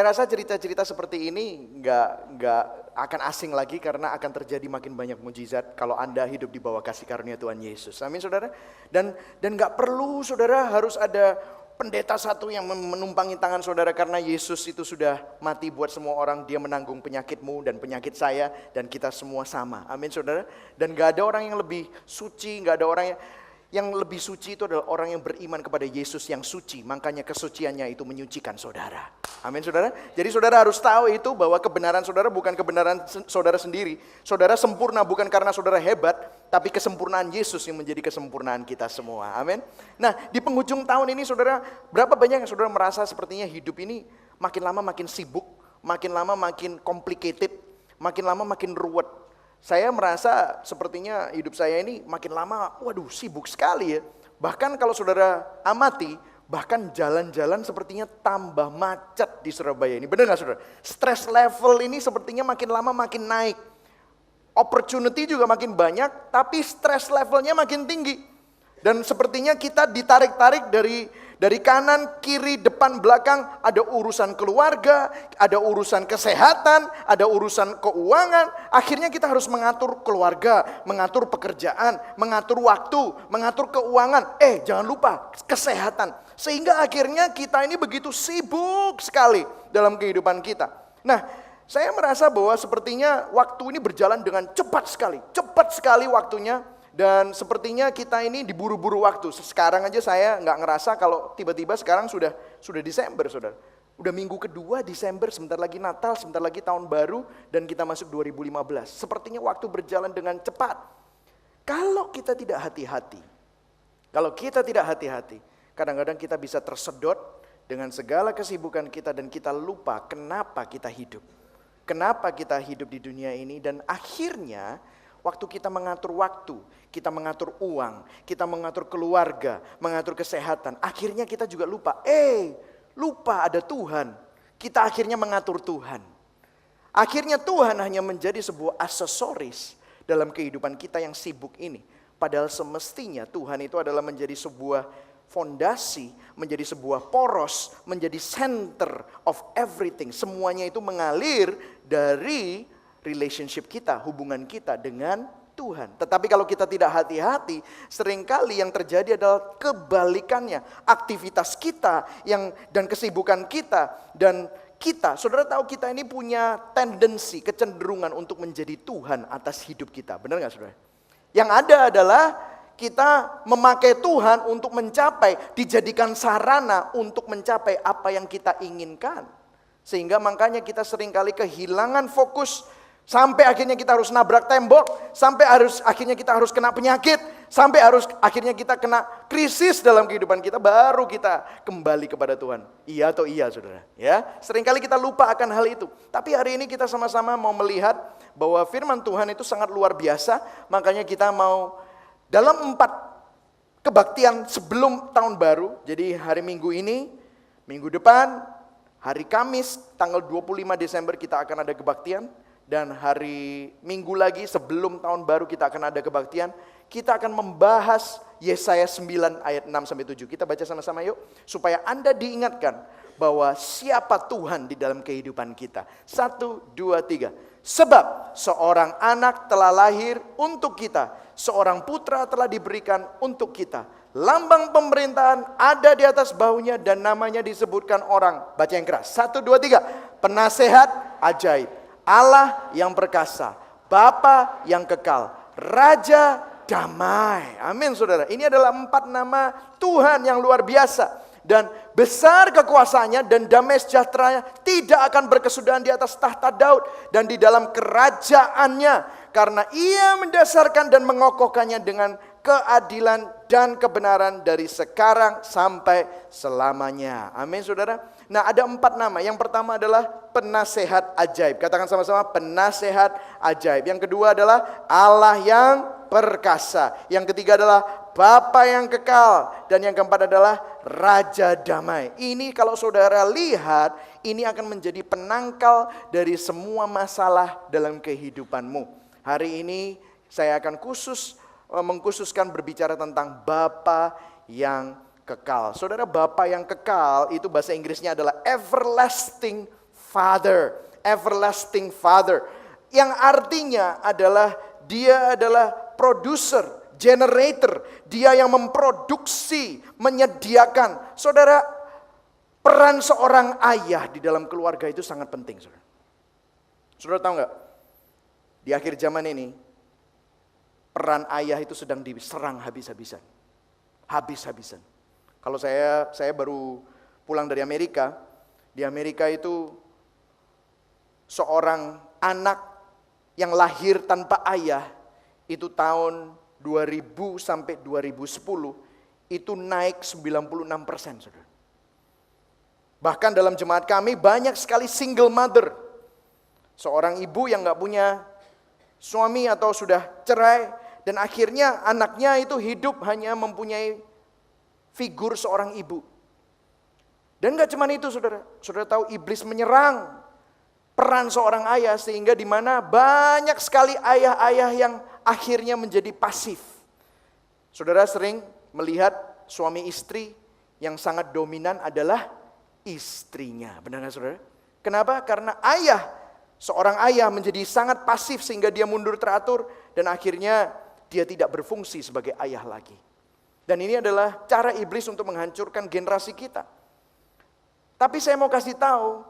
rasa cerita-cerita seperti ini nggak akan asing lagi karena akan terjadi makin banyak mujizat kalau Anda hidup di bawah kasih karunia Tuhan Yesus. Amin saudara. Dan nggak perlu saudara harus ada pendeta satu yang menumpangi tangan saudara karena Yesus itu sudah mati buat semua orang. Dia menanggung penyakitmu dan penyakit saya dan kita semua sama. Amin saudara. Dan nggak ada orang yang lebih suci, nggak ada orang yang lebih suci itu adalah orang yang beriman kepada Yesus yang suci. Makanya kesuciannya itu menyucikan saudara. Amin saudara. Jadi saudara harus tahu itu bahwa kebenaran saudara bukan kebenaran saudara sendiri. Saudara sempurna bukan karena saudara hebat, tapi kesempurnaan Yesus yang menjadi kesempurnaan kita semua. Amin. Nah di penghujung tahun ini saudara, berapa banyak yang saudara merasa sepertinya hidup ini makin lama makin sibuk, makin lama makin complicated, makin lama makin ruwet. Saya merasa sepertinya hidup saya ini makin lama, waduh sibuk sekali ya. Bahkan kalau saudara amati, bahkan jalan-jalan sepertinya tambah macet di Surabaya ini. Benar gak saudara? Stress level ini sepertinya makin lama makin naik. Opportunity juga makin banyak, tapi stress levelnya makin tinggi. Dan sepertinya kita ditarik-tarik dari kanan, kiri, depan, belakang. Ada urusan keluarga, ada urusan kesehatan, ada urusan keuangan. Akhirnya kita harus mengatur keluarga, mengatur pekerjaan, mengatur waktu, mengatur keuangan. Jangan lupa kesehatan. Sehingga akhirnya kita ini begitu sibuk sekali dalam kehidupan kita. Nah, saya merasa bahwa sepertinya waktu ini berjalan dengan cepat sekali. Cepat sekali waktunya. Dan sepertinya kita ini diburu-buru waktu. Sekarang aja saya nggak ngerasa kalau tiba-tiba sekarang sudah Desember, saudara. Udah minggu kedua Desember, sebentar lagi Natal, sebentar lagi tahun baru, dan kita masuk 2015. Sepertinya waktu berjalan dengan cepat. Kalau kita tidak hati-hati, kadang-kadang kita bisa tersedot dengan segala kesibukan kita dan kita lupa kenapa kita hidup. Kenapa kita hidup di dunia ini dan akhirnya waktu kita mengatur waktu, kita mengatur uang, kita mengatur keluarga, mengatur kesehatan. Akhirnya kita juga lupa, lupa ada Tuhan. Kita akhirnya mengatur Tuhan. Akhirnya Tuhan hanya menjadi sebuah aksesoris dalam kehidupan kita yang sibuk ini. Padahal semestinya Tuhan itu adalah menjadi sebuah fondasi, menjadi sebuah poros, menjadi center of everything. Semuanya itu mengalir dari relationship kita, hubungan kita dengan Tuhan. Tetapi kalau kita tidak hati-hati, seringkali yang terjadi adalah kebalikannya. Aktivitas kita dan kesibukan kita dan kita, saudara tahu kita ini punya tendensi, kecenderungan untuk menjadi Tuhan atas hidup kita. Benar gak saudara? Yang ada adalah kita memakai Tuhan untuk mencapai, dijadikan sarana untuk mencapai apa yang kita inginkan. Sehingga makanya kita seringkali kehilangan fokus. Sampai akhirnya kita harus nabrak tembok, sampai akhirnya kita harus kena penyakit, sampai akhirnya kita kena krisis dalam kehidupan kita, baru kita kembali kepada Tuhan. Iya atau iya saudara? Ya, seringkali kita lupa akan hal itu. Tapi hari ini kita sama-sama mau melihat bahwa firman Tuhan itu sangat luar biasa. Makanya kita mau dalam 4 kebaktian sebelum tahun baru. Jadi hari Minggu ini, minggu depan, hari Kamis tanggal 25 Desember kita akan ada kebaktian. Dan hari Minggu lagi sebelum tahun baru kita akan ada kebaktian. Kita akan membahas Yesaya 9 ayat 6-7. Kita baca sama-sama yuk. Supaya Anda diingatkan bahwa siapa Tuhan di dalam kehidupan kita. 1, 2, 3. Sebab seorang anak telah lahir untuk kita. Seorang putra telah diberikan untuk kita. Lambang pemerintahan ada di atas bahunya dan namanya disebutkan orang. Baca yang keras. 1, 2, 3. Penasehat ajaib. Allah yang perkasa, Bapa yang kekal, Raja damai. Amin saudara. Ini adalah 4 nama Tuhan yang luar biasa. Dan besar kekuasaannya dan damai sejahteranya tidak akan berkesudahan di atas tahta Daud dan di dalam kerajaannya. Karena ia mendasarkan dan mengokohkannya dengan keadilan dan kebenaran dari sekarang sampai selamanya. Amin saudara. Nah ada 4 nama. Yang pertama adalah penasehat ajaib. Katakan sama-sama penasehat ajaib. Yang kedua adalah Allah yang perkasa. Yang ketiga adalah Bapa yang kekal. Dan yang keempat adalah Raja damai. Ini kalau saudara lihat, ini akan menjadi penangkal dari semua masalah dalam kehidupanmu. Hari ini saya akan mengkhususkan berbicara tentang Bapa yang kekal. Saudara, Bapa yang kekal itu bahasa Inggrisnya adalah everlasting Father, everlasting Father. Yang artinya adalah dia adalah producer, generator. Dia yang memproduksi, menyediakan. Saudara, peran seorang ayah di dalam keluarga itu sangat penting. Saudara, saudara tahu nggak? Di akhir zaman ini, peran ayah itu sedang diserang habis-habisan. Habis-habisan. Kalau saya baru pulang dari Amerika. Di Amerika itu seorang anak yang lahir tanpa ayah itu tahun 2000 sampai 2010 itu naik 96%, saudara. Bahkan dalam jemaat kami banyak sekali single mother. Seorang ibu yang gak punya suami atau sudah cerai. Dan akhirnya anaknya itu hidup hanya mempunyai figur seorang ibu. Dan gak cuma itu, saudara. Saudara tahu iblis menyerang peran seorang ayah sehingga di mana banyak sekali ayah-ayah yang akhirnya menjadi pasif. Saudara sering melihat suami istri yang sangat dominan adalah istrinya. Benar gak, saudara? Kenapa? Karena seorang ayah menjadi sangat pasif sehingga dia mundur teratur dan akhirnya dia tidak berfungsi sebagai ayah lagi. Dan ini adalah cara iblis untuk menghancurkan generasi kita. Tapi saya mau kasih tahu,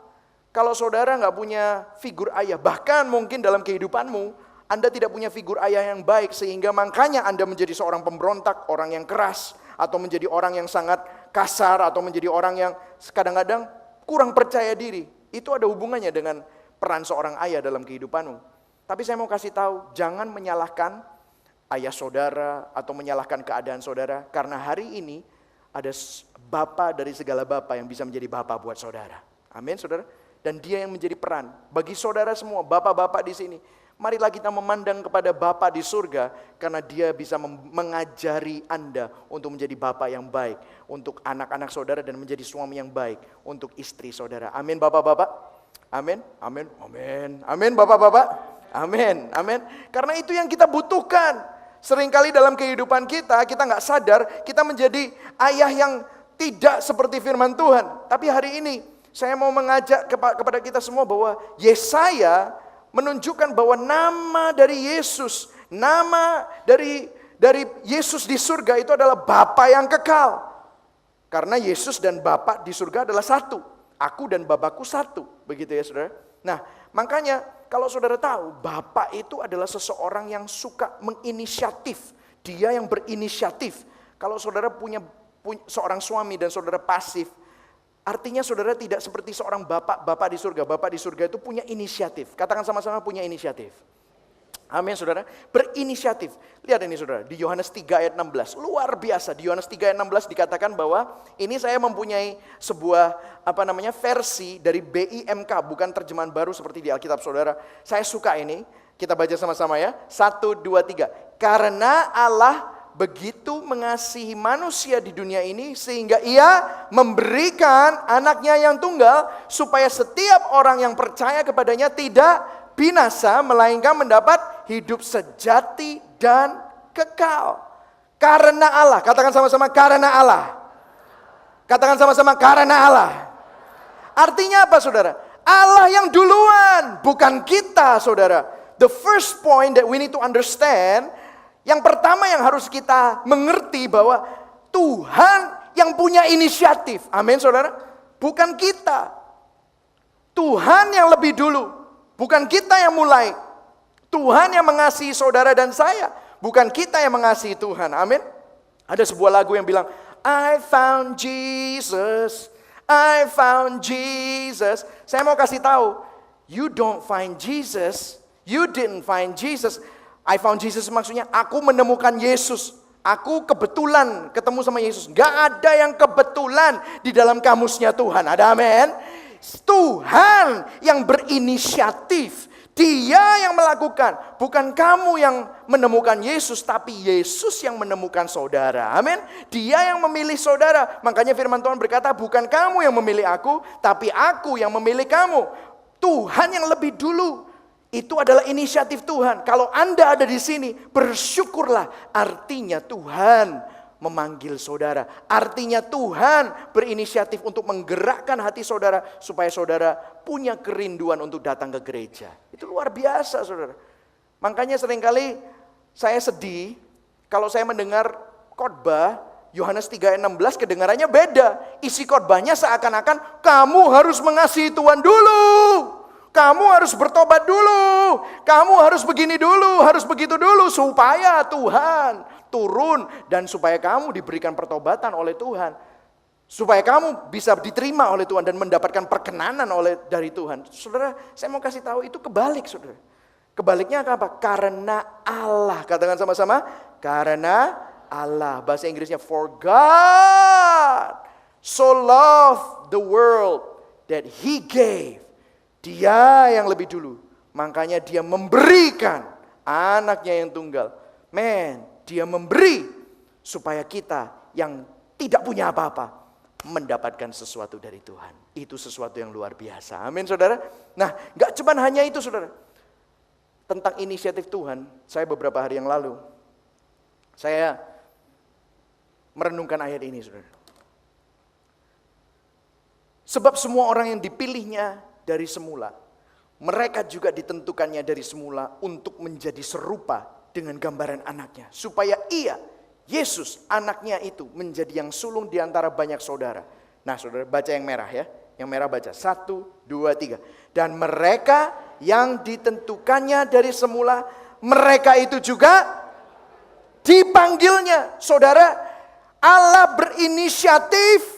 kalau saudara nggak punya figur ayah, bahkan mungkin dalam kehidupanmu, Anda tidak punya figur ayah yang baik, sehingga makanya Anda menjadi seorang pemberontak, orang yang keras, atau menjadi orang yang sangat kasar, atau menjadi orang yang kadang-kadang kurang percaya diri. Itu ada hubungannya dengan peran seorang ayah dalam kehidupanmu. Tapi saya mau kasih tahu, jangan menyalahkan ayah saudara, atau menyalahkan keadaan saudara, karena hari ini ada Bapa dari segala bapa yang bisa menjadi bapa buat saudara. Amin, saudara. Dan dia yang menjadi peran bagi saudara semua, bapak-bapak di sini. Marilah kita memandang kepada Bapa di surga, karena dia bisa mengajari Anda untuk menjadi bapa yang baik untuk anak-anak saudara dan menjadi suami yang baik untuk istri saudara. Amin, bapak-bapak. Amin, amin, amin, amin, bapak-bapak. Amin, amin. Karena itu yang kita butuhkan. Seringkali dalam kehidupan kita nggak sadar kita menjadi ayah yang tidak seperti firman Tuhan. Tapi hari ini saya mau mengajak kepada kita semua bahwa Yesaya menunjukkan bahwa nama dari Yesus, nama dari Yesus di surga itu adalah Bapa yang kekal. Karena Yesus dan Bapa di surga adalah satu. Aku dan Bapakku satu. Begitu ya, saudara. Nah, makanya kalau saudara tahu, Bapa itu adalah seseorang yang suka menginisiatif. Dia yang berinisiatif. Kalau saudara punya seorang suami dan saudara pasif, artinya saudara tidak seperti seorang bapak di surga. Bapak di surga itu punya inisiatif. Katakan sama-sama, punya inisiatif. Amin, saudara. Berinisiatif. Lihat ini, saudara, di Yohanes 3 ayat 16. Luar biasa. Di Yohanes 3 ayat 16 dikatakan bahwa ini saya mempunyai sebuah versi dari BIMK, bukan terjemahan baru seperti di Alkitab saudara. Saya suka ini. Kita baca sama-sama ya. 1, 2, 3. Karena Allah begitu mengasihi manusia di dunia ini sehingga ia memberikan anaknya yang tunggal supaya setiap orang yang percaya kepadanya tidak binasa melainkan mendapat hidup sejati dan kekal. Karena Allah, katakan sama-sama karena Allah. Katakan sama-sama karena Allah. Artinya apa, saudara? Allah yang duluan, bukan kita, saudara. The first point that we need to understand, yang pertama yang harus kita mengerti bahwa Tuhan yang punya inisiatif. Amin, saudara. Bukan kita. Tuhan yang lebih dulu. Bukan kita yang mulai. Tuhan yang mengasihi saudara dan saya. Bukan kita yang mengasihi Tuhan. Amin. Ada sebuah lagu yang bilang, I found Jesus. I found Jesus. Saya mau kasih tahu, you don't find Jesus. You didn't find Jesus. I found Jesus maksudnya aku menemukan Yesus. Aku kebetulan ketemu sama Yesus. Gak ada yang kebetulan di dalam kamusnya Tuhan. Ada amin? Tuhan yang berinisiatif. Dia yang melakukan. Bukan kamu yang menemukan Yesus, tapi Yesus yang menemukan saudara. Amin? Dia yang memilih saudara. Makanya firman Tuhan berkata, bukan kamu yang memilih aku, tapi aku yang memilih kamu. Tuhan yang lebih dulu. Itu adalah inisiatif Tuhan. Kalau Anda ada di sini, bersyukurlah. Artinya Tuhan memanggil saudara. Artinya Tuhan berinisiatif untuk menggerakkan hati saudara supaya saudara punya kerinduan untuk datang ke gereja. Itu luar biasa, saudara. Makanya seringkali saya sedih kalau saya mendengar khotbah Yohanes 3:16 kedengarannya beda. Isi khotbahnya seakan-akan kamu harus mengasihi Tuhan dulu. Kamu harus bertobat dulu. Kamu harus begini dulu, harus begitu dulu supaya Tuhan turun dan supaya kamu diberikan pertobatan oleh Tuhan. Supaya kamu bisa diterima oleh Tuhan dan mendapatkan perkenanan dari Tuhan. Saudara, saya mau kasih tahu itu kebalik, saudara. Kebaliknya apa? Karena Allah. Katakan sama-sama, karena Allah. Bahasa Inggrisnya, for God so loved the world that He gave. Dia yang lebih dulu. Makanya dia memberikan anaknya yang tunggal. Dia memberi supaya kita yang tidak punya apa-apa mendapatkan sesuatu dari Tuhan. Itu sesuatu yang luar biasa. Amin, saudara. Nah, gak cuma hanya itu, saudara. Tentang inisiatif Tuhan, saya beberapa hari yang lalu, saya merenungkan ayat ini, saudara. Sebab semua orang yang dipilihnya dari semula, mereka juga ditentukannya dari semula untuk menjadi serupa dengan gambaran anaknya. Supaya ia, Yesus, anaknya itu menjadi yang sulung di antara banyak saudara. Nah, saudara baca yang merah ya. Yang merah baca, 1, 2, 3. Dan mereka yang ditentukannya dari semula, mereka itu juga dipanggilnya. Saudara, Allah berinisiatif.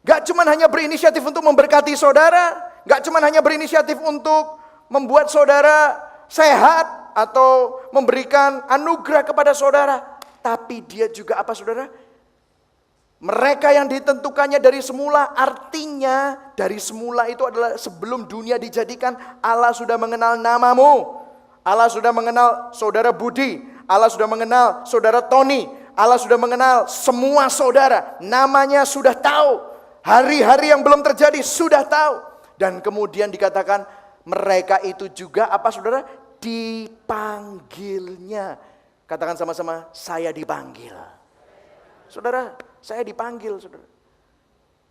Gak cuma hanya berinisiatif untuk memberkati saudara, gak cuma hanya berinisiatif untuk membuat saudara sehat atau memberikan anugerah kepada saudara, tapi dia juga apa, saudara? Mereka yang ditentukannya dari semula, artinya dari semula itu adalah sebelum dunia dijadikan, Allah sudah mengenal namamu, Allah sudah mengenal saudara Budi, Allah sudah mengenal saudara Tony, Allah sudah mengenal semua saudara, namanya sudah tahu. Hari-hari yang belum terjadi sudah tahu. Dan kemudian dikatakan mereka itu juga apa, saudara? Dipanggilnya. Katakan sama-sama, saya dipanggil. Saudara, saya dipanggil, saudara.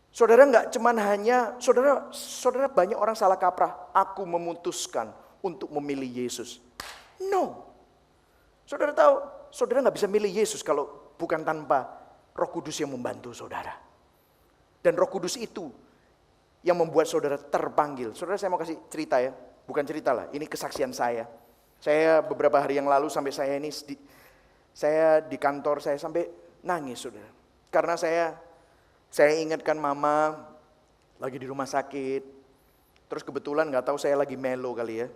Saudara enggak cuman hanya, saudara banyak orang salah kaprah. Aku memutuskan untuk memilih Yesus. No. Saudara tahu, saudara enggak bisa milih Yesus kalau bukan tanpa Roh Kudus yang membantu saudara. Dan Roh Kudus itu yang membuat saudara terpanggil. Saudara, saya mau kasih cerita ya. Bukan cerita lah, ini kesaksian saya. Saya beberapa hari yang lalu sampai saya di kantor saya sampai nangis, saudara. Karena saya ingatkan mama lagi di rumah sakit. Terus kebetulan gak tahu saya lagi melo kali ya.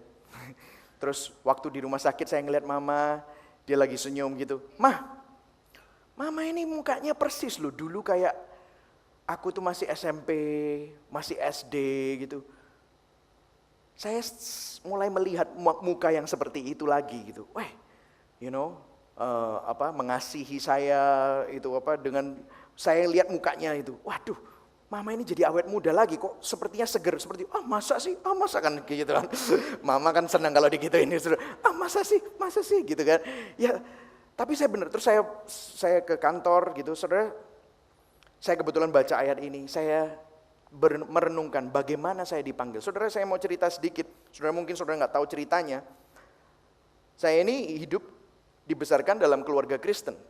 Terus waktu di rumah sakit saya ngeliat mama, dia lagi senyum gitu. Mama ini mukanya persis loh, dulu kayak aku tuh masih SMP, masih SD gitu. Saya mulai melihat muka yang seperti itu lagi gitu. Mengasihi saya itu dengan saya lihat mukanya itu. Waduh, mama ini jadi awet muda lagi kok, sepertinya seger, seperti masa sih? Masa kan gitu kan. Mama kan senang kalau digituin ini. Masa sih gitu kan. Ya, tapi saya benar, terus saya ke kantor gitu, saudara. Saya kebetulan baca ayat ini, saya merenungkan bagaimana saya dipanggil. Saudara, saya mau cerita sedikit. Saudara, mungkin saudara nggak tahu ceritanya. Saya ini dibesarkan dalam keluarga Kristen.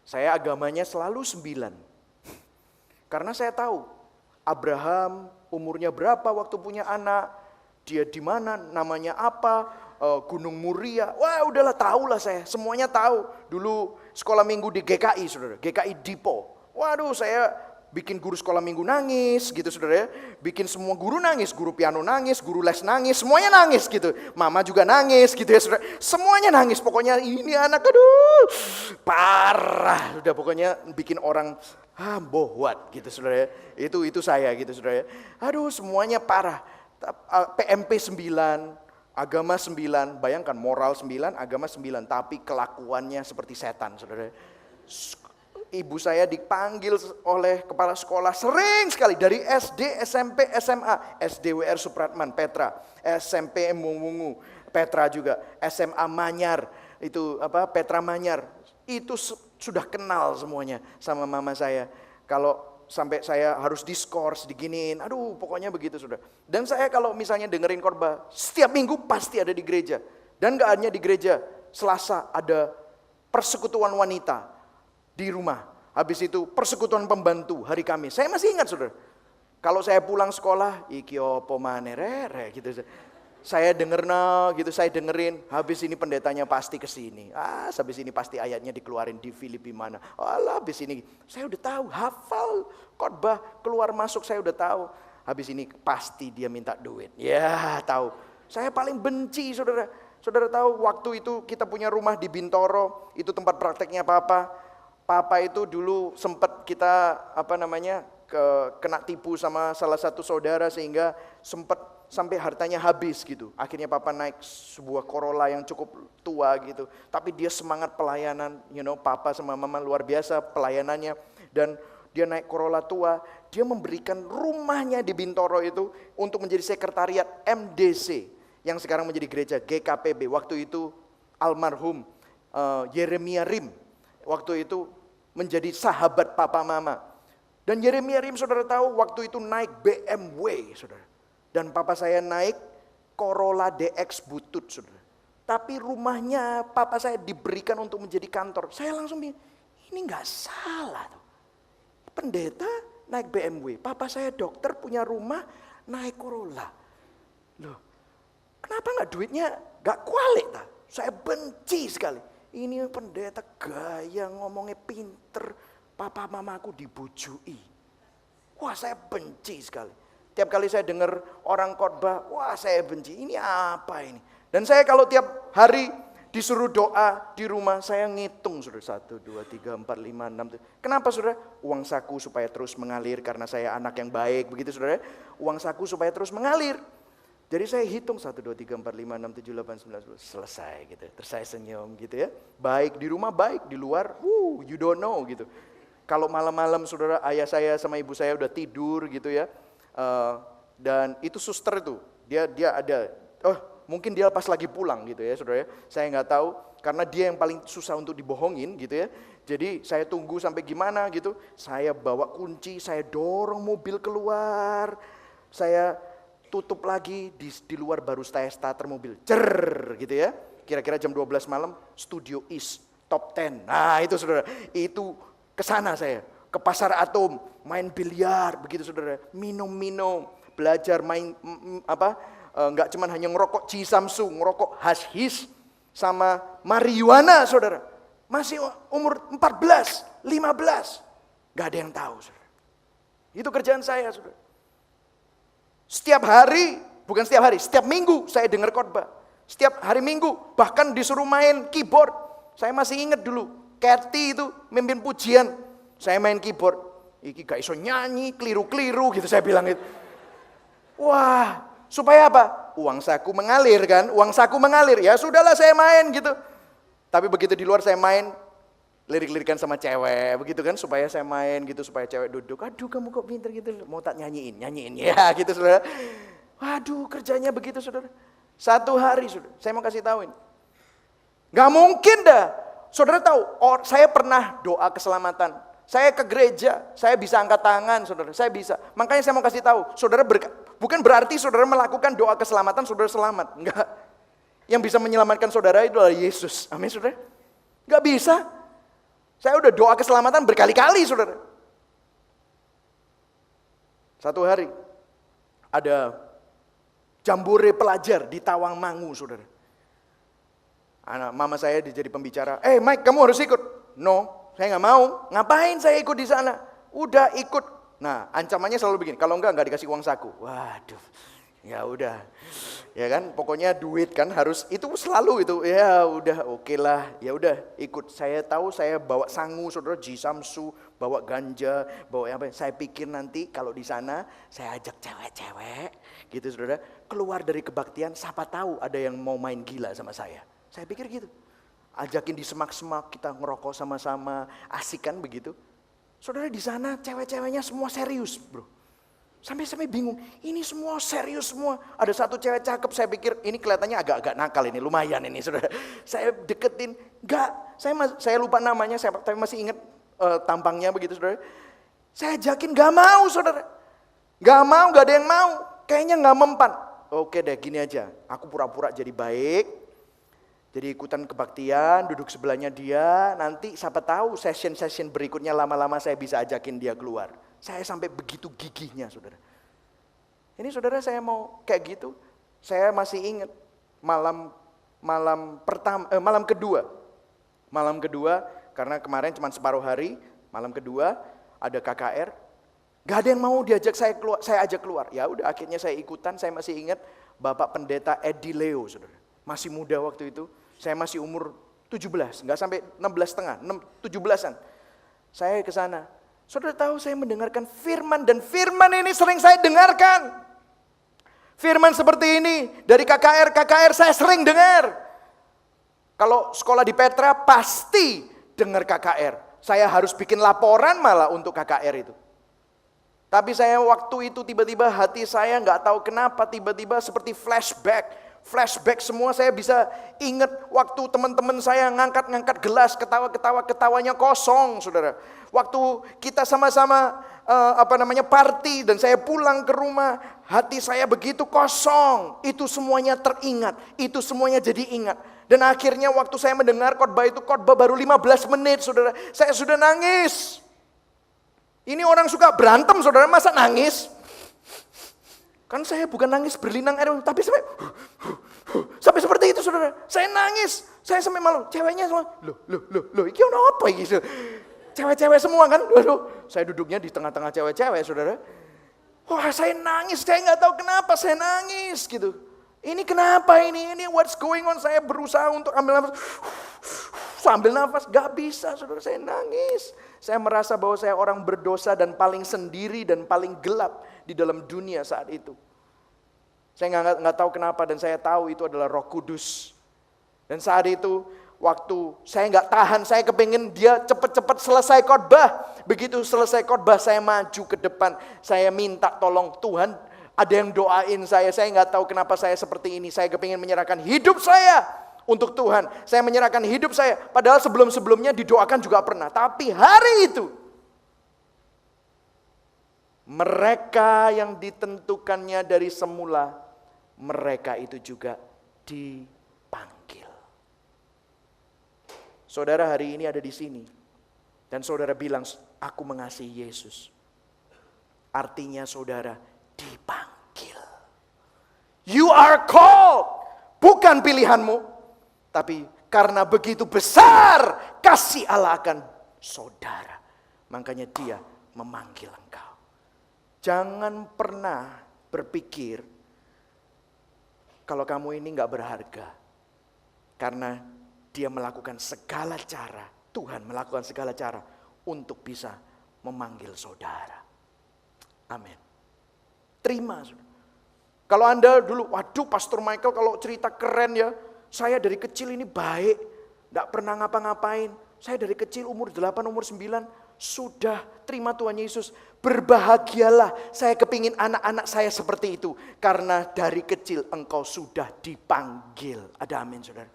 Saya agamanya selalu 9. Karena saya tahu Abraham umurnya berapa waktu punya anak, dia di mana, namanya apa, Gunung Muria. Wah, udahlah, tahulah saya, semuanya tahu. Dulu sekolah minggu di GKI, saudara, GKI Dipo. Waduh, saya bikin guru sekolah minggu nangis gitu, saudara ya. Bikin semua guru nangis, guru piano nangis, guru les nangis, semuanya nangis gitu. Mama juga nangis gitu ya, saudara. Semuanya nangis, pokoknya ini anak, aduh, parah. Udah pokoknya bikin orang bohwat gitu, saudara ya. Itu saya gitu, saudara ya. Aduh, semuanya parah. PMP 9, agama 9, bayangkan moral 9, agama 9, tapi kelakuannya seperti setan, saudara. Ibu saya dipanggil oleh kepala sekolah sering sekali dari SD, SMP, SMA, SDWR Supratman, Petra, SMP Mungu, Petra juga, SMA Manyar, itu Petra Manyar, Itu sudah kenal semuanya sama mama saya. Kalau sampai saya harus diskors, diginiin, aduh pokoknya begitu sudah. Dan saya kalau misalnya dengerin khotbah, setiap minggu pasti ada di gereja. Dan gak hanya di gereja, Selasa ada persekutuan wanita di rumah. Habis itu persekutuan pembantu hari Kamis. Saya masih ingat saudara. Kalau saya pulang sekolah, iki opo maneh rere gitu. Saya gitu, saya dengerin. Habis ini pendetanya pasti ke sini. Habis ini pasti ayatnya dikeluarin di Filipi mana. Alah, habis ini saya udah tahu, hafal khotbah keluar masuk saya udah tahu. Habis ini pasti dia minta duit. Ya, tahu. Saya paling benci saudara. Saudara tahu waktu itu kita punya rumah di Bintoro, itu tempat prakteknya Papa. Papa itu dulu sempat kita kena tipu sama salah satu saudara sehingga sempat sampai hartanya habis gitu. Akhirnya Papa naik sebuah Corolla yang cukup tua gitu. Tapi dia semangat pelayanan, Papa sama Mama luar biasa pelayanannya. Dan dia naik Corolla tua, dia memberikan rumahnya di Bintoro itu untuk menjadi sekretariat MDC yang sekarang menjadi gereja GKPB. Waktu itu almarhum Yeremia Rim waktu itu menjadi sahabat Papa Mama. Dan Yeremia Rim saudara tahu waktu itu naik BMW saudara. Dan Papa saya naik Corolla DX butut saudara. Tapi rumahnya Papa saya diberikan untuk menjadi kantor. Saya langsung bilang, ini gak salah tuh. Pendeta naik BMW. Papa saya dokter punya rumah naik Corolla. Loh, kenapa gak duitnya gak kualik tak? Saya benci sekali. Ini pendeta gaya ngomongnya pinter. Papa mamaku dibujui. Wah, saya benci sekali. Tiap kali saya dengar orang khotbah, wah saya benci. Ini apa ini? Dan saya kalau tiap hari disuruh doa di rumah, saya ngitung saudara. 1, 2, 3, 4, 5, 6. Kenapa saudara? Uang saku supaya terus mengalir karena saya anak yang baik. Begitu saudara. Uang saku supaya terus mengalir. Jadi saya hitung 1, 2, 3, 4, 5, 6, 7, 8, 9, 10. Selesai gitu. Terus saya senyum gitu ya. Baik di rumah baik, di luar you don't know gitu. Kalau malam-malam saudara ayah saya sama ibu saya udah tidur gitu ya. Dan itu suster itu. Dia ada, mungkin dia pas lagi pulang gitu ya saudara ya. Saya nggak tahu karena dia yang paling susah untuk dibohongin gitu ya. Jadi saya tunggu sampai gimana gitu. Saya bawa kunci, saya dorong mobil keluar. Saya tutup lagi di luar baru saya starter mobil. Gitu ya. Kira-kira jam 12 malam Studio East top 10. Nah, itu saudara. Itu kesana saya. Ke pasar Atom, main biliar begitu saudara. Minum-minum, belajar main enggak cuman hanya ngerokok Cisamsu, ngerokok hashish sama marijuana saudara. Masih umur 14, 15. Enggak ada yang tahu saudara. Itu kerjaan saya saudara. Setiap hari, bukan setiap hari, setiap minggu saya dengar khotbah. Setiap hari Minggu, bahkan disuruh main keyboard. Saya masih ingat dulu, Kathy itu mimpin pujian. Saya main keyboard. Iki gak iso nyanyi, keliru-keliru gitu saya bilang itu. Wah, supaya apa? Uang saku mengalir kan, uang saku mengalir. Ya sudahlah saya main gitu. Tapi begitu di luar saya main, lirik-lirikan sama cewek, begitu kan, supaya saya main gitu, supaya cewek duduk. Aduh kamu kok pinter gitu, mau tak nyanyiin ya gitu saudara. Waduh kerjanya begitu saudara. Satu hari saudara, saya mau kasih tahu ini. Gak mungkin dah, saudara tahu, saya pernah doa keselamatan. Saya ke gereja, saya bisa angkat tangan saudara, saya bisa. Makanya saya mau kasih tahu, saudara bukan berarti saudara melakukan doa keselamatan, saudara selamat. Enggak. Yang bisa menyelamatkan saudara itu adalah Yesus, amin saudara. Gak bisa. Saya udah doa keselamatan berkali-kali saudara. Satu hari ada jambore pelajar di Tawangmangu saudara. Anak mama saya jadi pembicara. Mike kamu harus ikut. No, saya gak mau. Ngapain saya ikut di sana? Udah ikut. Nah ancamannya selalu begini. Kalau enggak dikasih uang saku. Waduh. Ya udah, ya kan, pokoknya duit kan harus itu selalu itu. Ya udah, oke lah, ya udah ikut. Saya tahu saya bawa sangu, saudara, Jisamsu, bawa ganja, bawa apa? Saya pikir nanti kalau di sana saya ajak cewek-cewek, gitu saudara, keluar dari kebaktian. Siapa tahu ada yang mau main gila sama saya. Saya pikir gitu. Ajakin di semak-semak kita ngerokok sama-sama, asik kan begitu. Saudara di sana cewek-ceweknya semua serius, bro. Sampai bingung, ini semua serius semua. Ada satu cewek cakep, saya pikir ini kelihatannya agak-agak nakal ini, lumayan ini saudara. Saya deketin, enggak, saya lupa namanya, tapi masih ingat tampangnya begitu saudara. Saya ajakin, enggak mau saudara. Enggak mau, enggak ada yang mau. Kayaknya enggak mempan. Oke deh, gini aja, aku pura-pura jadi baik. Jadi ikutan kebaktian, duduk sebelahnya dia, nanti siapa tahu session berikutnya lama-lama saya bisa ajakin dia keluar. Saya sampai begitu gigihnya saudara. Ini saudara saya mau kayak gitu, saya masih ingat malam kedua karena kemarin cuma separuh hari, malam kedua ada KKR, gak ada yang mau diajak saya keluar, saya ajak keluar. Ya udah akhirnya saya ikutan, saya masih ingat Bapak Pendeta Edi Leo saudara, masih muda waktu itu, saya masih umur 17, nggak sampai 16 setengah, 17-an. Saya ke sana. Saudara tahu saya mendengarkan firman dan firman ini sering saya dengarkan. Firman seperti ini dari KKR saya sering dengar. Kalau sekolah di Petra pasti dengar KKR. Saya harus bikin laporan malah untuk KKR itu. Tapi saya waktu itu tiba-tiba hati saya nggak tahu kenapa tiba-tiba seperti flashback semua saya bisa ingat waktu teman-teman saya ngangkat gelas ketawanya kosong saudara. Waktu kita sama-sama party dan saya pulang ke rumah, hati saya begitu kosong. Itu semuanya teringat, itu semuanya jadi ingat. Dan akhirnya waktu saya mendengar khotbah itu, khotbah baru 15 menit saudara, saya sudah nangis. Ini orang suka berantem saudara, masa nangis? Kan saya bukan nangis berlinang air, tapi sampai seperti itu saudara. Saya nangis, saya sampai malu. Ceweknya semua, loh, ini apa gitu? Cewek-cewek semua kan, waduh, saya duduknya di tengah-tengah cewek-cewek saudara. Wah saya nangis, saya nggak tahu kenapa saya nangis gitu. Ini kenapa ini what's going on, saya berusaha untuk ambil nafas, sambil nafas, gak bisa saudara, saya nangis. Saya merasa bahwa saya orang berdosa dan paling sendiri dan paling gelap di dalam dunia saat itu. Saya nggak tahu kenapa dan saya tahu itu adalah Roh Kudus. Dan saat itu waktu saya nggak tahan, saya kepingin dia cepat-cepat selesai khotbah. Begitu selesai khotbah saya maju ke depan, saya minta tolong Tuhan, ada yang doain saya nggak tahu kenapa saya seperti ini. Saya kepingin menyerahkan hidup saya untuk Tuhan. Saya menyerahkan hidup saya, padahal sebelum-sebelumnya didoakan juga pernah. Tapi hari itu, mereka yang ditentukannya dari semula, mereka itu juga dipanggil. Saudara hari ini ada di sini, dan saudara bilang, aku mengasihi Yesus. Artinya saudara dipanggil. You are called, bukan pilihanmu, tapi karena begitu besar kasih Allah akan saudara, makanya dia memanggil engkau. Jangan pernah berpikir kalau kamu ini gak berharga, karena dia melakukan segala cara, Tuhan melakukan segala cara untuk bisa memanggil saudara. Amin. Terima. Kalau Anda dulu, waduh Pastor Michael kalau cerita keren ya, saya dari kecil ini baik, gak pernah ngapa-ngapain. Saya dari kecil umur 8, umur 9, sudah terima Tuhan Yesus. Berbahagialah, saya kepingin anak-anak saya seperti itu. Karena dari kecil engkau sudah dipanggil. Ada amin saudara.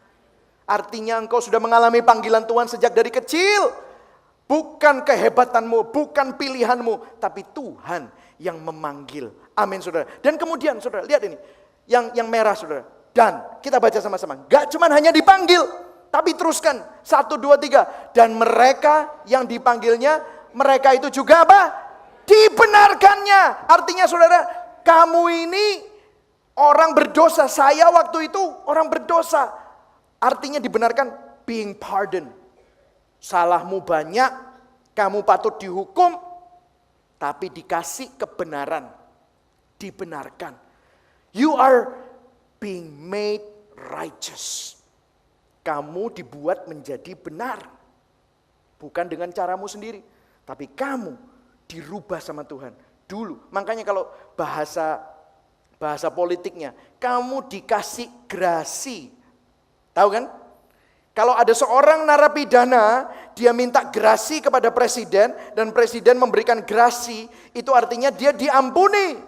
Artinya engkau sudah mengalami panggilan Tuhan sejak dari kecil. Bukan kehebatanmu, bukan pilihanmu, tapi Tuhan yang memanggil. Amin saudara. Dan kemudian saudara, lihat ini. Yang merah saudara. Dan kita baca sama-sama. Gak cuma hanya dipanggil, tapi teruskan. 1, 2, 3. Dan mereka yang dipanggilnya, mereka itu juga apa? Dibenarkannya. Artinya saudara, kamu ini orang berdosa. Saya waktu itu orang berdosa. Artinya dibenarkan, being pardoned. Salahmu banyak, kamu patut dihukum, tapi dikasih kebenaran. Dibenarkan. You are being made righteous. Kamu dibuat menjadi benar. Bukan dengan caramu sendiri, tapi kamu dirubah sama Tuhan. Dulu, makanya kalau bahasa politiknya, kamu dikasih grasi. Tahu kan? Kalau ada seorang narapidana, dia minta grasi kepada presiden, dan presiden memberikan grasi, itu artinya dia diampuni.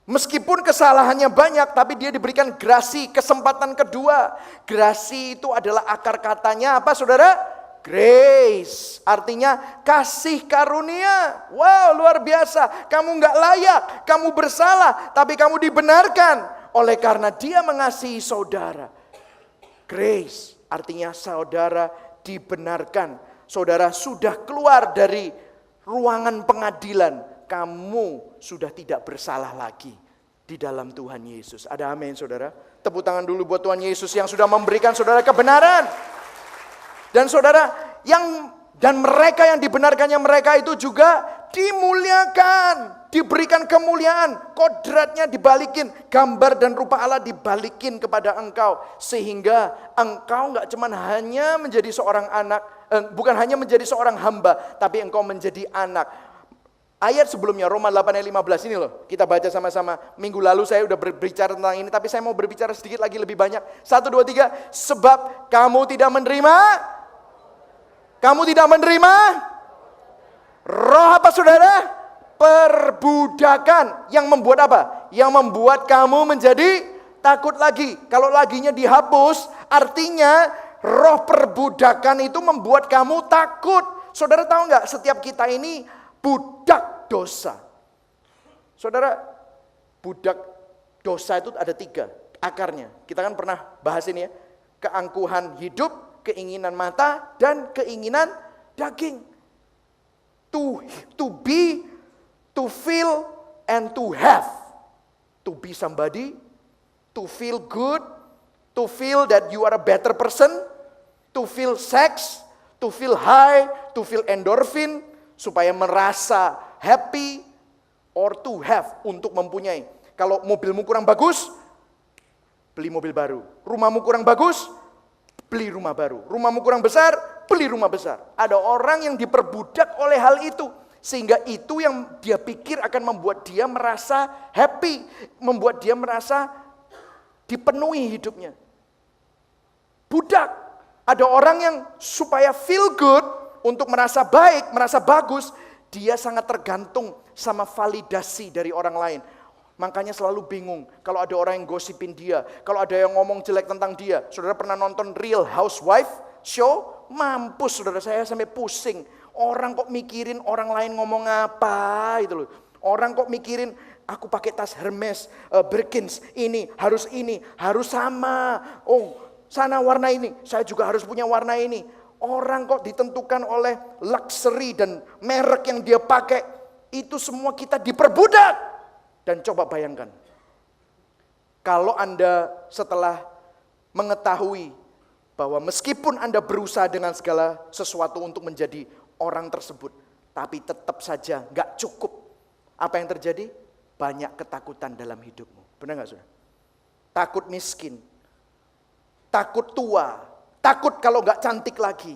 Meskipun kesalahannya banyak, tapi dia diberikan grasi, kesempatan kedua. Grasi itu adalah akar katanya apa saudara? Grace, artinya kasih karunia. Wow, luar biasa. Kamu gak layak, kamu bersalah, tapi kamu dibenarkan oleh karena dia mengasihi saudara. Grace, artinya saudara dibenarkan. Saudara sudah keluar dari ruangan pengadilan. Kamu sudah tidak bersalah lagi di dalam Tuhan Yesus. Ada amin saudara? Tepuk tangan dulu buat Tuhan Yesus yang sudah memberikan saudara kebenaran. Dan saudara, dan mereka yang dibenarkannya mereka itu juga dimuliakan, diberikan kemuliaan, kodratnya dibalikin, gambar dan rupa Allah dibalikin kepada engkau, sehingga engkau nggak cuman hanya menjadi seorang anak, bukan hanya menjadi seorang hamba, tapi engkau menjadi anak. Ayat sebelumnya Roma 8 ayat 15 ini loh, kita baca sama-sama. Minggu lalu saya udah berbicara tentang ini, tapi saya mau berbicara sedikit lagi lebih banyak. 1, 2, 3. Sebab kamu tidak menerima roh apa saudara? Perbudakan. Yang membuat apa? Yang membuat kamu menjadi takut lagi. Kalau laginya dihapus, artinya roh perbudakan itu membuat kamu takut. Saudara tahu nggak? Setiap kita ini budak dosa. Saudara, budak dosa itu ada 3 akarnya. Kita kan pernah bahas ini ya. Keangkuhan hidup, keinginan mata, dan keinginan daging. To be, to feel, and to have. To be somebody, to feel good, to feel that you are a better person, to feel sex, to feel high, to feel endorphin, supaya merasa happy, or to have, untuk mempunyai. Kalau mobilmu kurang bagus, beli mobil baru. Rumahmu kurang bagus, beli rumah baru. Rumahmu kurang besar, beli rumah besar. Ada orang yang diperbudak oleh hal itu. Sehingga itu yang dia pikir akan membuat dia merasa happy. Membuat dia merasa dipenuhi hidupnya. Budak. Ada orang yang supaya feel good, untuk merasa baik, merasa bagus, dia sangat tergantung sama validasi dari orang lain. Makanya selalu bingung kalau ada orang yang gosipin dia, kalau ada yang ngomong jelek tentang dia. Saudara pernah nonton Real Housewife show? Mampus saudara, saya sampai pusing. Orang kok mikirin orang lain ngomong apa itu loh. Orang kok mikirin aku pakai tas Hermes, Birkins, ini, harus sama. Oh, sana warna ini, saya juga harus punya warna ini. Orang kok ditentukan oleh luxury dan merek yang dia pakai. Itu semua kita diperbudak. Dan coba bayangkan, kalau Anda setelah mengetahui bahwa meskipun Anda berusaha dengan segala sesuatu untuk menjadi orang tersebut, tapi tetap saja gak cukup. Apa yang terjadi? Banyak ketakutan dalam hidupmu. Benar gak saudara? Takut miskin, takut tua, takut kalau gak cantik lagi.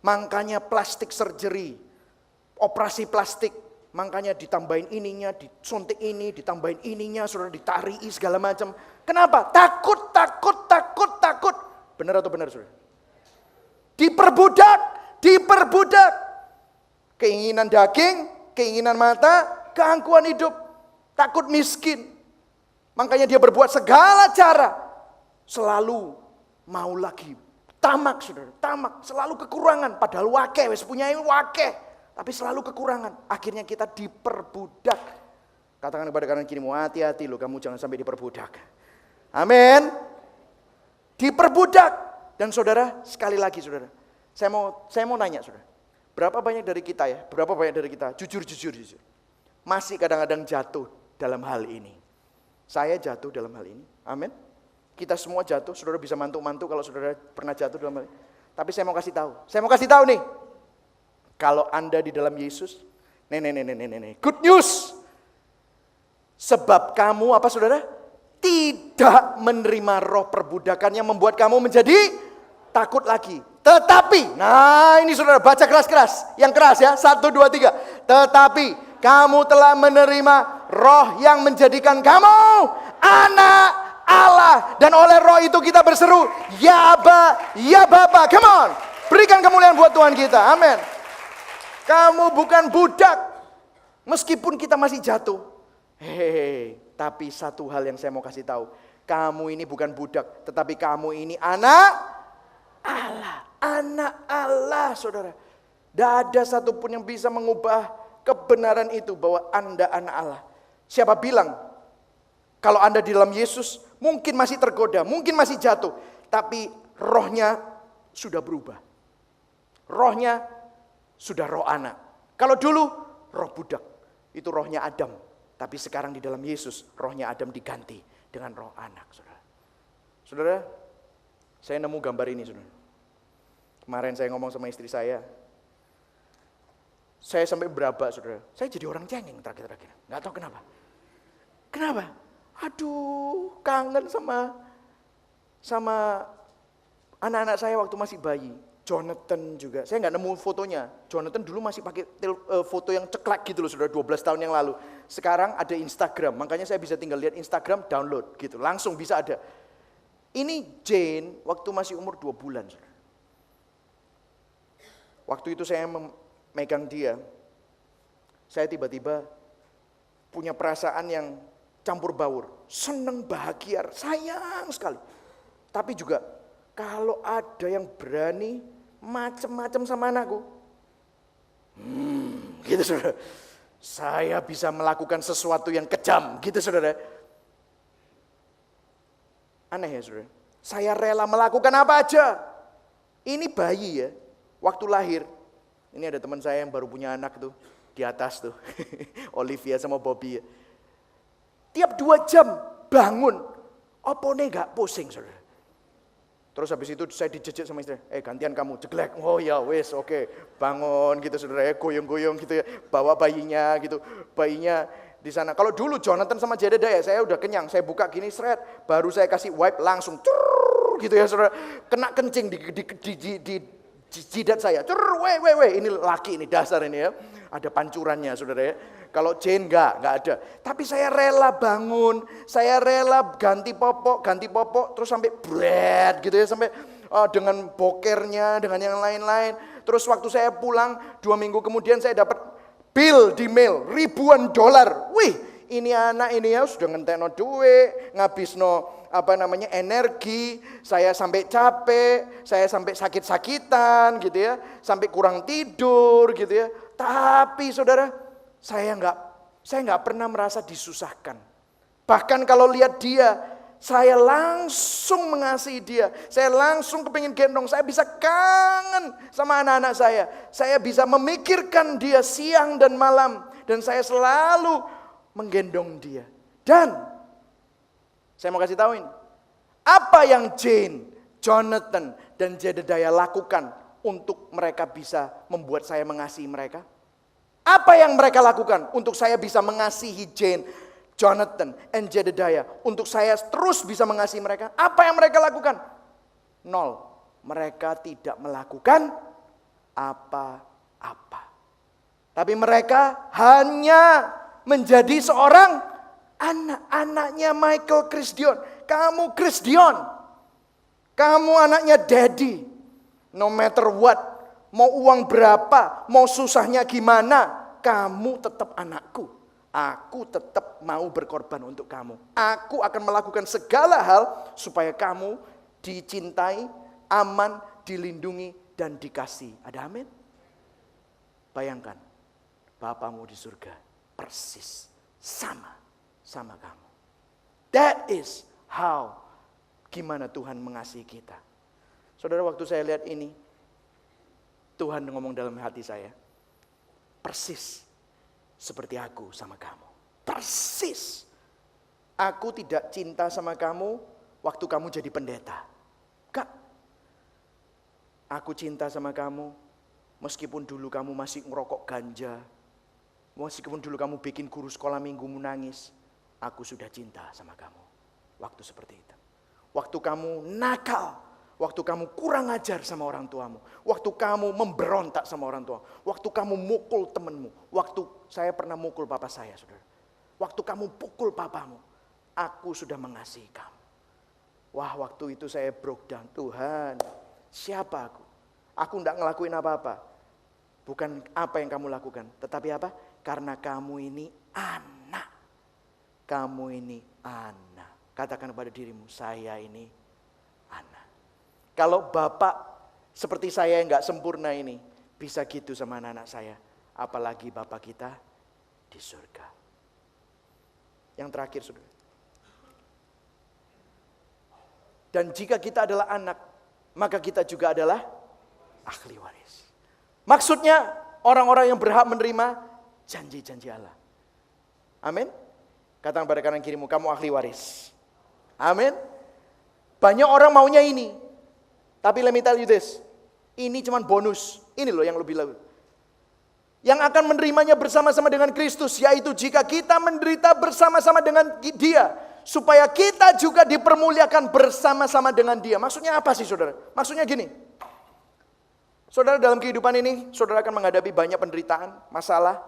Makanya plastik surgery, operasi plastik. Makanya ditambahin ininya, disuntik ini, ditambahin ininya, saudara ditarii segala macam. Kenapa? Takut. Benar atau benar saudara? Diperbudak. Keinginan daging, keinginan mata, keangkuhan hidup. Takut miskin. Makanya dia berbuat segala cara. Selalu mau lagi. Tamak saudara, tamak. Selalu kekurangan. Padahal wakeh, wes punya wakeh. Tapi selalu kekurangan. Akhirnya kita diperbudak. Katakan kepada kanan kirimu, hati-hati loh, kamu jangan sampai diperbudak. Amin. Diperbudak. Dan saudara, sekali lagi saudara, saya mau nanya saudara, berapa banyak dari kita ya? Berapa banyak dari kita? Jujur. Masih kadang-kadang jatuh dalam hal ini. Saya jatuh dalam hal ini. Amin. Kita semua jatuh. Saudara bisa mantu-mantu kalau saudara pernah jatuh dalam hal ini. Tapi saya mau kasih tahu nih. Kalau Anda di dalam Yesus, good news. Sebab kamu apa saudara? Tidak menerima roh perbudakan yang membuat kamu menjadi takut lagi. Tetapi, nah ini saudara baca keras-keras. Yang keras ya, 1, 2, 3. Tetapi kamu telah menerima roh yang menjadikan kamu anak Allah. Bapa. Dan oleh roh itu kita berseru, ya Aba, ya Bapa. Come on. Berikan kemuliaan buat Tuhan kita. Amin. Kamu bukan budak. Meskipun kita masih jatuh. Hehehe. Tapi satu hal yang saya mau kasih tahu. Kamu ini bukan budak. Tetapi kamu ini anak Allah. Anak Allah, saudara. Tidak ada satupun yang bisa mengubah kebenaran itu bahwa Anda anak Allah. Siapa bilang kalau Anda di dalam Yesus mungkin masih tergoda, mungkin masih jatuh, tapi rohnya sudah berubah. Rohnya sudah roh anak. Kalau dulu roh budak, itu rohnya Adam. Tapi sekarang di dalam Yesus rohnya Adam diganti dengan roh anak, saudara. Saudara, saya nemu gambar ini, saudara. Kemarin saya ngomong sama istri saya sampai beraba, saudara. Saya jadi orang cengeng terakhir-terakhir. Nggak tahu kenapa. Kenapa? Aduh, kangen sama anak-anak saya waktu masih bayi. Jonathan juga. Saya nggak nemu fotonya. Jonathan dulu masih pakai foto yang ceklek gitu loh, saudara, 12 tahun yang lalu. Sekarang ada Instagram. Makanya saya bisa tinggal lihat Instagram, download gitu. Langsung bisa ada. Ini Jane waktu masih umur 2 bulan, saudara. Waktu itu saya megang dia, saya tiba-tiba punya perasaan yang campur baur. Senang, bahagia, sayang sekali. Tapi juga kalau ada yang berani macam-macam sama anakku, gitu saudara. Saya bisa melakukan sesuatu yang kejam, gitu saudara. Aneh ya saudara. Saya rela melakukan apa aja. Ini bayi ya. Waktu lahir, ini ada teman saya yang baru punya anak tuh, di atas tuh, Olivia sama Bobby. Tiap 2 jam bangun, opone gak pusing, saudara. Terus habis itu saya dijejek sama istri, gantian kamu, jeglek. Oh ya wes, oke. Bangun gitu saudara, goyong-goyong gitu ya, bawa bayinya gitu, bayinya di sana. Kalau dulu Jonathan sama Jedediah, saya udah kenyang, saya buka gini seret, baru saya kasih wipe langsung, gitu ya saudara, kena kencing di jidat saya, ini laki ini dasar ini ya, ada pancurannya saudara ya. Kalau Jane enggak ada. Tapi saya rela bangun, saya rela ganti popok, terus sampai bread gitu ya, sampai dengan bokernya, dengan yang lain-lain. Terus waktu saya pulang 2 minggu kemudian saya dapat bill di mail ribuan dolar. Wih, ini anak ini ya sudah ngentekno duit, ngabisno energi, saya sampai capek, saya sampai sakit-sakitan gitu ya, sampai kurang tidur gitu ya. Tapi saudara, saya nggak pernah merasa disusahkan. Bahkan kalau lihat dia, saya langsung mengasihi dia. Saya langsung kepingin gendong, saya bisa kangen sama anak-anak saya. Saya bisa memikirkan dia siang dan malam, dan saya selalu menggendong dia. Dan saya mau kasih tahu ini, apa yang Jane, Jonathan, dan Jedediah lakukan untuk mereka bisa membuat saya mengasihi mereka? Apa yang mereka lakukan untuk saya bisa mengasihi Jane, Jonathan, and Jedediah? Untuk saya terus bisa mengasihi mereka? Apa yang mereka lakukan? 0. Mereka tidak melakukan apa-apa. Tapi mereka hanya menjadi seorang anak-anaknya Michael Chris Dion. Kamu Chris Dion. Kamu anaknya Daddy. No matter what. Mau uang berapa. Mau susahnya gimana. Kamu tetap anakku. Aku tetap mau berkorban untuk kamu. Aku akan melakukan segala hal supaya kamu dicintai, aman, dilindungi, dan dikasih. Ada amin? Bayangkan. Bapamu di surga persis sama kamu. That is how gimana Tuhan mengasihi kita. Saudara, waktu saya lihat ini, Tuhan ngomong dalam hati saya, persis seperti aku sama kamu. Persis. Aku tidak cinta sama kamu waktu kamu jadi pendeta. Enggak. Aku cinta sama kamu meskipun dulu kamu masih ngerokok ganja. Meskipun dulu kamu bikin guru sekolah minggumu nangis. Aku sudah cinta sama kamu. Waktu seperti itu. Waktu kamu nakal. Waktu kamu kurang ajar sama orang tuamu. Waktu kamu memberontak sama orang tua. Waktu kamu mukul temanmu. Waktu saya pernah mukul papa saya, saudara. Waktu kamu pukul papamu. Aku sudah mengasihi kamu. Wah, waktu itu saya broke down. Tuhan, siapa aku? Aku enggak ngelakuin apa-apa. Bukan apa yang kamu lakukan, tetapi apa? Karena kamu ini anak. Kamu ini anak. Katakan kepada dirimu, saya ini anak. Kalau Bapak seperti saya yang enggak sempurna ini, bisa gitu sama anak-anak saya. Apalagi Bapak kita di surga. Yang terakhir, saudara. Dan jika kita adalah anak, maka kita juga adalah ahli waris. Maksudnya orang-orang yang berhak menerima janji-janji Allah. Amin. Katakan pada kanan kirimu, kamu ahli waris. Amin. Banyak orang maunya ini. Tapi let me tell you this. Ini cuma bonus. Ini loh yang lebih. Yang akan menerimanya bersama-sama dengan Kristus. Yaitu jika kita menderita bersama-sama dengan Dia. Supaya kita juga dipermuliakan bersama-sama dengan Dia. Maksudnya apa sih, saudara? Maksudnya gini. Saudara, dalam kehidupan ini, saudara akan menghadapi banyak penderitaan, masalah.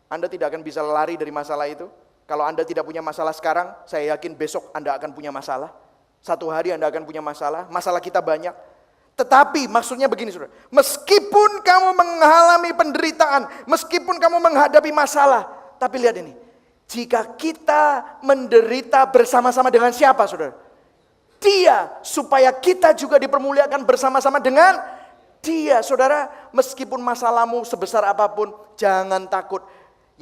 Anda tidak akan bisa lari dari masalah itu. Kalau Anda tidak punya masalah sekarang, saya yakin besok Anda akan punya masalah. Satu hari Anda akan punya masalah. Masalah kita banyak. Tetapi maksudnya begini, saudara. Meskipun kamu mengalami penderitaan, meskipun kamu menghadapi masalah. Tapi lihat ini. Jika kita menderita bersama-sama dengan siapa, saudara? Dia, supaya kita juga dipermuliakan bersama-sama dengan Dia. Saudara, meskipun masalahmu sebesar apapun, jangan takut.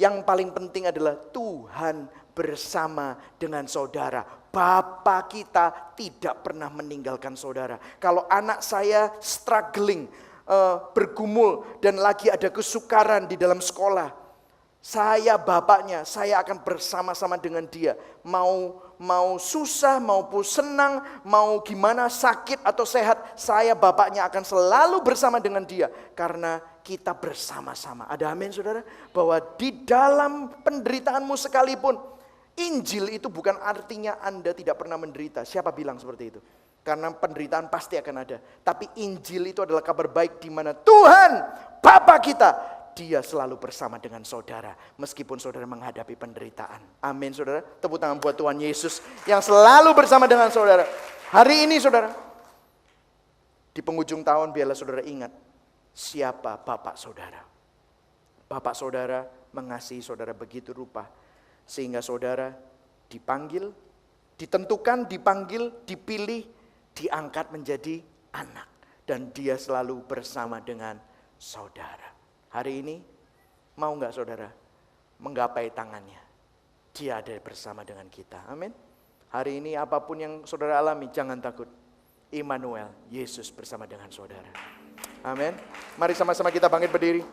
Yang paling penting adalah Tuhan bersama dengan saudara. Bapa kita tidak pernah meninggalkan saudara. Kalau anak saya struggling, bergumul, dan lagi ada kesukaran di dalam sekolah, saya bapaknya, saya akan bersama-sama dengan dia. Mau susah, maupun senang, mau gimana, sakit atau sehat, saya bapaknya akan selalu bersama dengan dia. Karena kita bersama-sama. Ada amin, saudara? Bahwa di dalam penderitaanmu sekalipun, Injil itu bukan artinya Anda tidak pernah menderita. Siapa bilang seperti itu? Karena penderitaan pasti akan ada. Tapi Injil itu adalah kabar baik di mana Tuhan, Bapa kita, Dia selalu bersama dengan saudara. Meskipun saudara menghadapi penderitaan. Amin, saudara. Tepuk tangan buat Tuhan Yesus yang selalu bersama dengan saudara. Hari ini, saudara, di penghujung tahun biarlah saudara ingat siapa Bapak saudara. Bapak saudara mengasihi saudara begitu rupa. Sehingga saudara dipanggil, ditentukan, dipanggil, dipilih, diangkat menjadi anak. Dan Dia selalu bersama dengan saudara. Hari ini, mau gak saudara menggapai tangannya? Dia ada bersama dengan kita. Amin. Hari ini apapun yang saudara alami, jangan takut. Immanuel, Yesus bersama dengan saudara. Amin. Mari sama-sama kita bangkit berdiri.